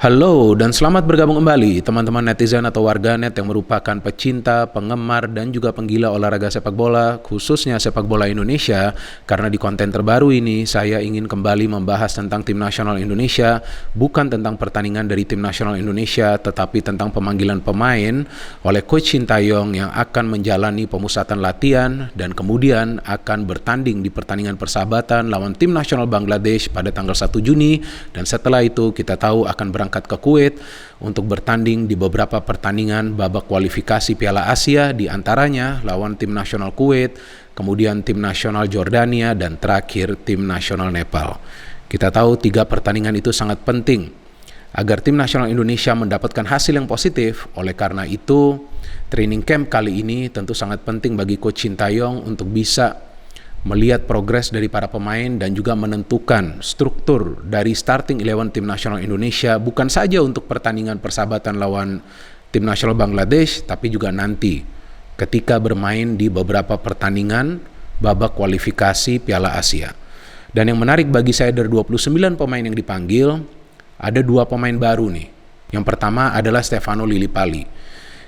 Halo dan selamat bergabung kembali teman-teman netizen atau warganet yang merupakan pecinta, penggemar, dan juga penggila olahraga sepak bola, khususnya sepak bola Indonesia. Karena di konten terbaru ini saya ingin kembali membahas tentang tim nasional Indonesia, bukan tentang pertandingan dari tim nasional Indonesia, tetapi tentang pemanggilan pemain oleh Coach Sintayong yang akan menjalani pemusatan latihan dan kemudian akan bertanding di pertandingan persahabatan lawan tim nasional Bangladesh pada tanggal 1 Juni, dan setelah itu kita tahu akan berangkat ke Kuwait untuk bertanding di beberapa pertandingan babak kualifikasi Piala Asia, di antaranya lawan tim nasional Kuwait, kemudian tim nasional Jordania, dan terakhir tim nasional Nepal. Kita tahu 3 pertandingan itu sangat penting agar tim nasional Indonesia mendapatkan hasil yang positif. Oleh karena itu, training camp kali ini tentu sangat penting bagi Coach Sintayong untuk bisa melihat progres dari para pemain dan juga menentukan struktur dari starting 11 tim nasional Indonesia, bukan saja untuk pertandingan persahabatan lawan tim nasional Bangladesh, tapi juga nanti ketika bermain di beberapa pertandingan babak kualifikasi Piala Asia. Dan yang menarik bagi saya, dari 29 pemain yang dipanggil, ada 2 pemain baru nih. Yang pertama adalah Stefano Lillipali.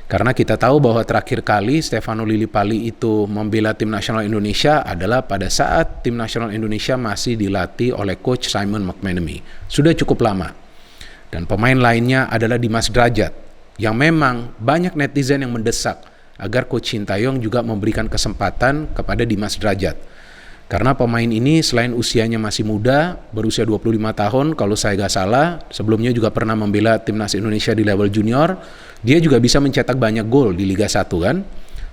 Karena kita tahu bahwa terakhir kali Stefano Lillipali itu membela tim nasional Indonesia adalah pada saat tim nasional Indonesia masih dilatih oleh Coach Simon McManamy. Sudah cukup lama. Dan pemain lainnya adalah Dimas Drajat, yang memang banyak netizen yang mendesak agar Coach Sintayong juga memberikan kesempatan kepada Dimas Drajat. Karena pemain ini selain usianya masih muda, berusia 25 tahun kalau saya nggak salah, sebelumnya juga pernah membela timnas Indonesia di level junior, dia juga bisa mencetak banyak gol di Liga 1 kan.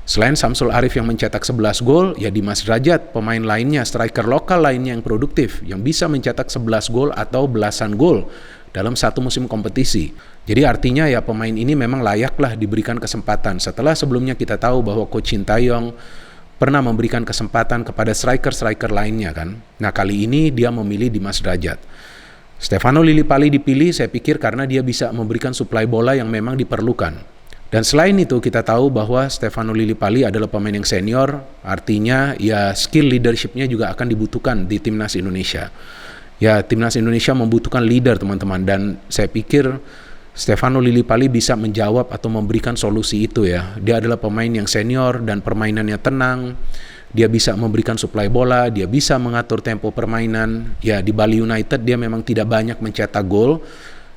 Selain Samsul Arif yang mencetak 11 gol, ya Dimas Drajat, pemain lainnya, striker lokal lainnya yang produktif, yang bisa mencetak 11 gol atau belasan gol dalam satu musim kompetisi. Jadi artinya ya pemain ini memang layaklah diberikan kesempatan. Setelah sebelumnya kita tahu bahwa Coach Sintayong pernah memberikan kesempatan kepada striker-striker lainnya kan. Nah kali ini dia memilih Dimas Drajat. Stefano Lillipali dipilih saya pikir karena dia bisa memberikan suplai bola yang memang diperlukan. Dan selain itu kita tahu bahwa Stefano Lillipali adalah pemain yang senior, artinya ya skill leadership-nya juga akan dibutuhkan di timnas Indonesia. Ya timnas Indonesia membutuhkan leader teman-teman, dan saya pikir Stefano Lillipali bisa menjawab atau memberikan solusi itu ya. Dia adalah pemain yang senior dan permainannya tenang. Dia bisa memberikan suplai bola, dia bisa mengatur tempo permainan. Ya di Bali United dia memang tidak banyak mencetak gol,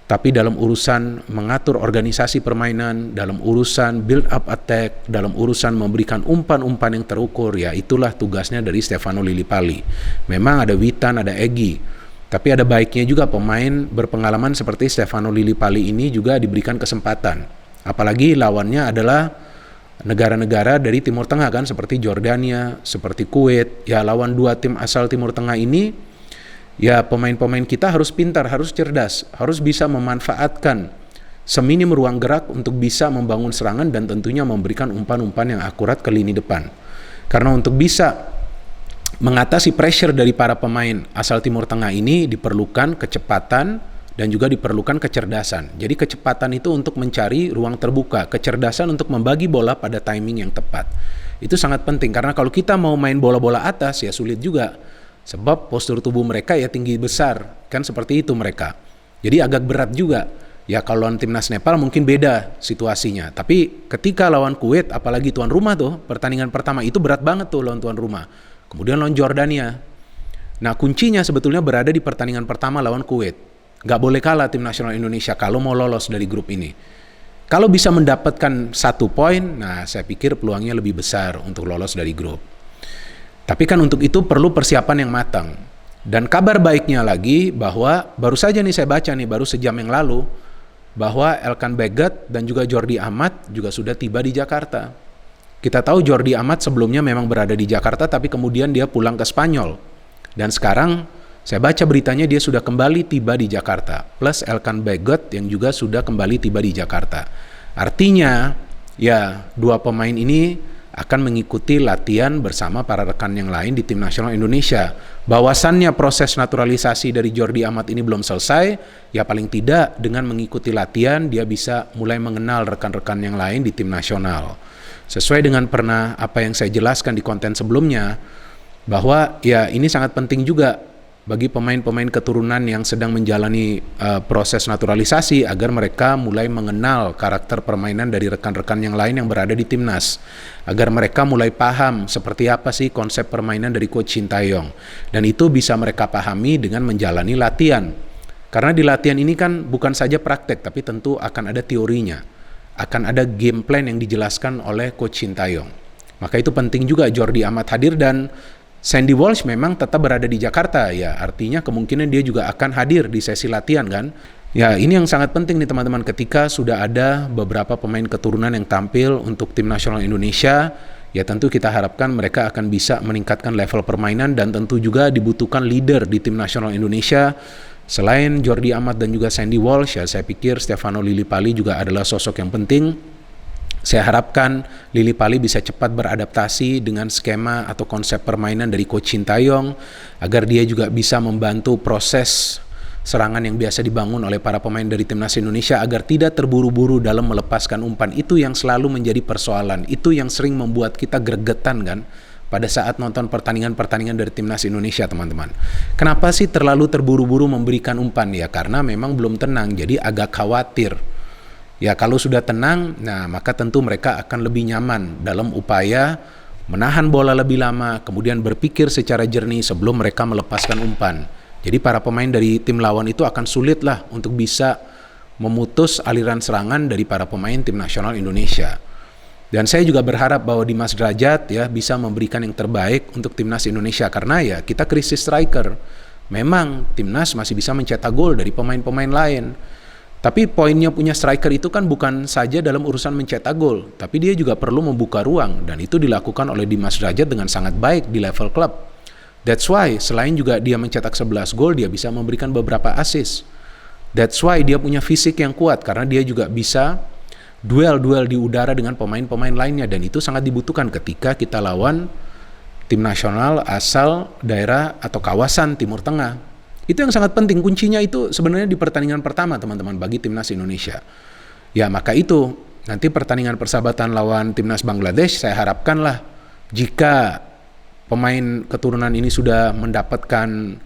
tapi dalam urusan mengatur organisasi permainan, dalam urusan build up attack, dalam urusan memberikan umpan-umpan yang terukur, ya itulah tugasnya dari Stefano Lillipali. Memang ada Witan, ada Egy, tapi ada baiknya juga pemain berpengalaman seperti Stefano Lillipali ini juga diberikan kesempatan. Apalagi lawannya adalah negara-negara dari Timur Tengah kan, seperti Jordania, seperti Kuwait. Ya lawan 2 tim asal Timur Tengah ini, ya pemain-pemain kita harus pintar, harus cerdas, harus bisa memanfaatkan seminim ruang gerak untuk bisa membangun serangan dan tentunya memberikan umpan-umpan yang akurat ke lini depan. Karena untuk bisa mengatasi pressure dari para pemain asal Timur Tengah ini diperlukan kecepatan dan juga diperlukan kecerdasan. Jadi kecepatan itu untuk mencari ruang terbuka, kecerdasan untuk membagi bola pada timing yang tepat. Itu sangat penting karena kalau kita mau main bola-bola atas ya sulit juga. Sebab postur tubuh mereka ya tinggi besar, kan seperti itu mereka. Jadi agak berat juga. Ya kalau lawan timnas Nepal mungkin beda situasinya. Tapi ketika lawan Kuwait, apalagi tuan rumah tuh, pertandingan pertama itu berat banget tuh lawan tuan rumah. Kemudian lawan Jordania. Nah kuncinya sebetulnya berada di pertandingan pertama lawan Kuwait. Gak boleh kalah tim nasional Indonesia kalau mau lolos dari grup ini. Kalau bisa mendapatkan 1 poin, nah saya pikir peluangnya lebih besar untuk lolos dari grup. Tapi kan untuk itu perlu persiapan yang matang. Dan kabar baiknya lagi bahwa baru saja nih saya baca nih, baru sejam yang lalu, bahwa Elkan Baggett dan juga Jordi Amat juga sudah tiba di Jakarta. Kita tahu Jordi Amat sebelumnya memang berada di Jakarta, tapi kemudian dia pulang ke Spanyol. Dan sekarang saya baca beritanya dia sudah kembali tiba di Jakarta. Plus Elkan Baggett yang juga sudah kembali tiba di Jakarta. Artinya ya 2 pemain ini akan mengikuti latihan bersama para rekan yang lain di tim nasional Indonesia. Bahwasannya proses naturalisasi dari Jordi Amat ini belum selesai, ya paling tidak dengan mengikuti latihan dia bisa mulai mengenal rekan-rekan yang lain di tim nasional. Sesuai dengan apa yang saya jelaskan di konten sebelumnya, bahwa ya ini sangat penting juga bagi pemain-pemain keturunan yang sedang menjalani proses naturalisasi agar mereka mulai mengenal karakter permainan dari rekan-rekan yang lain yang berada di timnas, agar mereka mulai paham seperti apa sih konsep permainan dari Coach Shin Tae-yong, dan itu bisa mereka pahami dengan menjalani latihan. Karena di latihan ini kan bukan saja praktek, tapi tentu akan ada teorinya, akan ada game plan yang dijelaskan oleh Coach Shin Tae-yong. Maka itu penting juga Jordi Amat hadir, dan Sandy Walsh memang tetap berada di Jakarta, ya artinya kemungkinan dia juga akan hadir di sesi latihan kan. Ya ini yang sangat penting nih teman-teman, ketika sudah ada beberapa pemain keturunan yang tampil untuk tim nasional Indonesia, ya tentu kita harapkan mereka akan bisa meningkatkan level permainan, dan tentu juga dibutuhkan leader di tim nasional Indonesia. Selain Jordi Amat dan juga Sandy Walsh, ya saya pikir Stefano Lillipali juga adalah sosok yang penting. Saya harapkan Lillipali bisa cepat beradaptasi dengan skema atau konsep permainan dari Coach Shin Tae-yong, agar dia juga bisa membantu proses serangan yang biasa dibangun oleh para pemain dari timnas Indonesia, agar tidak terburu-buru dalam melepaskan umpan. Itu yang selalu menjadi persoalan, itu yang sering membuat kita gregetan kan pada saat nonton pertandingan-pertandingan dari timnas Indonesia, teman-teman. Kenapa sih terlalu terburu-buru memberikan umpan? Ya karena memang belum tenang, jadi agak khawatir. Ya kalau sudah tenang, nah maka tentu mereka akan lebih nyaman dalam upaya menahan bola lebih lama, kemudian berpikir secara jernih sebelum mereka melepaskan umpan. Jadi para pemain dari tim lawan itu akan sulit lah untuk bisa memutus aliran serangan dari para pemain tim nasional Indonesia. Dan saya juga berharap bahwa Dimas Drajat ya bisa memberikan yang terbaik untuk timnas Indonesia, karena ya kita krisis striker. Memang timnas masih bisa mencetak gol dari pemain-pemain lain. Tapi poinnya punya striker itu kan bukan saja dalam urusan mencetak gol, tapi dia juga perlu membuka ruang, dan itu dilakukan oleh Dimas Drajat dengan sangat baik di level klub. That's why selain juga dia mencetak 11 gol, dia bisa memberikan beberapa assist. That's why dia punya fisik yang kuat, karena dia juga bisa duel-duel di udara dengan pemain-pemain lainnya, dan itu sangat dibutuhkan ketika kita lawan tim nasional asal daerah atau kawasan Timur Tengah. Itu yang sangat penting, kuncinya itu sebenarnya di pertandingan pertama teman-teman bagi timnas Indonesia. Ya maka itu nanti pertandingan persahabatan lawan timnas Bangladesh, saya harapkanlah jika pemain keturunan ini sudah mendapatkan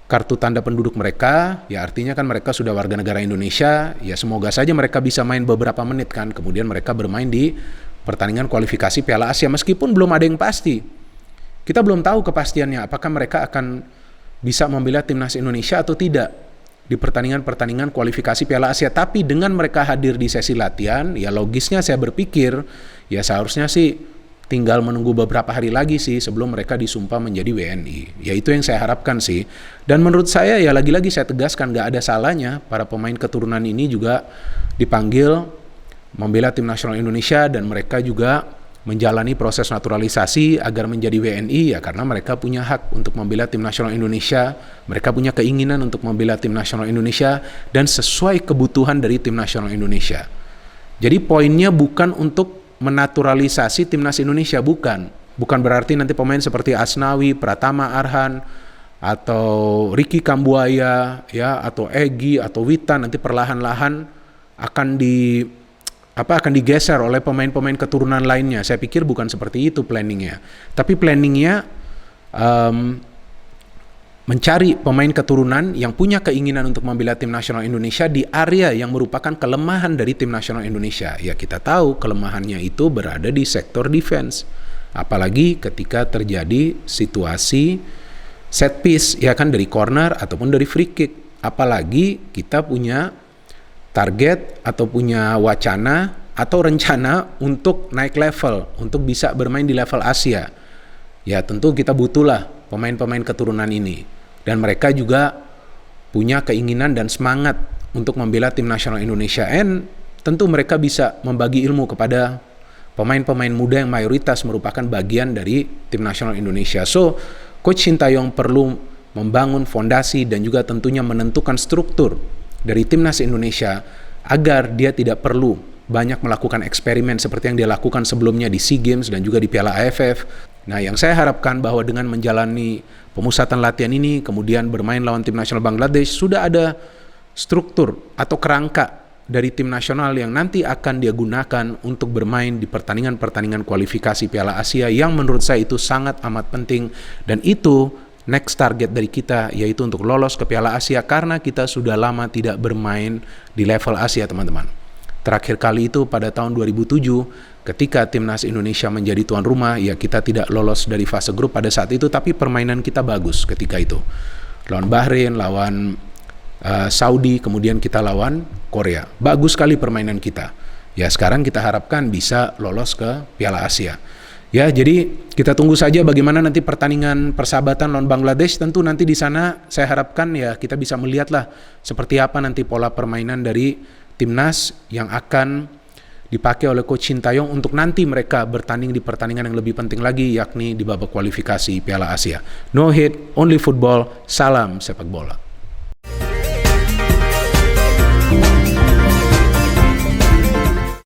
kartu tanda penduduk mereka, ya artinya kan mereka sudah warga negara Indonesia, ya semoga saja mereka bisa main beberapa menit kan, kemudian mereka bermain di pertandingan kualifikasi Piala Asia, meskipun belum ada yang pasti. Kita belum tahu kepastiannya apakah mereka akan bisa membela timnas Indonesia atau tidak di pertandingan-pertandingan kualifikasi Piala Asia. Tapi dengan mereka hadir di sesi latihan, ya logisnya saya berpikir ya seharusnya sih tinggal menunggu beberapa hari lagi sih sebelum mereka disumpah menjadi WNI. Ya itu yang saya harapkan sih. Dan menurut saya ya lagi-lagi saya tegaskan, gak ada salahnya para pemain keturunan ini juga dipanggil membela tim nasional Indonesia, dan mereka juga menjalani proses naturalisasi agar menjadi WNI, ya karena mereka punya hak untuk membela tim nasional Indonesia, mereka punya keinginan untuk membela tim nasional Indonesia, dan sesuai kebutuhan dari tim nasional Indonesia. Jadi poinnya bukan untuk menaturalisasi timnas Indonesia, bukan berarti nanti pemain seperti Asnawi, Pratama Arhan, atau Ricky Kambuaya, ya atau Egy atau Witan nanti perlahan-lahan akan digeser oleh pemain-pemain keturunan lainnya. Saya pikir bukan seperti itu planningnya. Tapi planningnya mencari pemain keturunan yang punya keinginan untuk membela tim nasional Indonesia di area yang merupakan kelemahan dari tim nasional Indonesia. Ya kita tahu kelemahannya itu berada di sektor defense. Apalagi ketika terjadi situasi set piece, ya kan, dari corner ataupun dari free kick. Apalagi kita punya target atau punya wacana atau rencana untuk naik level, untuk bisa bermain di level Asia. Ya tentu kita butuhlah pemain-pemain keturunan ini, dan mereka juga punya keinginan dan semangat untuk membela tim nasional Indonesia, and tentu mereka bisa membagi ilmu kepada pemain-pemain muda yang mayoritas merupakan bagian dari tim nasional Indonesia. So Coach Shin Tae-yong perlu membangun fondasi dan juga tentunya menentukan struktur dari timnas Indonesia agar dia tidak perlu banyak melakukan eksperimen seperti yang dia lakukan sebelumnya di SEA Games dan juga di Piala AFF. Nah, yang saya harapkan bahwa dengan menjalani pemusatan latihan ini, kemudian bermain lawan tim nasional Bangladesh, sudah ada struktur atau kerangka dari tim nasional yang nanti akan dia gunakan untuk bermain di pertandingan-pertandingan kualifikasi Piala Asia yang menurut saya itu sangat amat penting, dan itu next target dari kita yaitu untuk lolos ke Piala Asia karena kita sudah lama tidak bermain di level Asia, teman-teman. Terakhir kali itu pada tahun 2007 ketika timnas Indonesia menjadi tuan rumah, ya kita tidak lolos dari fase grup pada saat itu, tapi permainan kita bagus ketika itu. Lawan Bahrain, lawan Saudi, kemudian kita lawan Korea. Bagus sekali permainan kita. Ya sekarang kita harapkan bisa lolos ke Piala Asia. Ya, jadi kita tunggu saja bagaimana nanti pertandingan persahabatan lawan Bangladesh. Tentu nanti di sana saya harapkan ya kita bisa melihatlah seperti apa nanti pola permainan dari timnas yang akan dipakai oleh Coach Sintayong untuk nanti mereka bertanding di pertandingan yang lebih penting lagi, yakni di babak kualifikasi Piala Asia. No hate, only football. Salam sepak bola.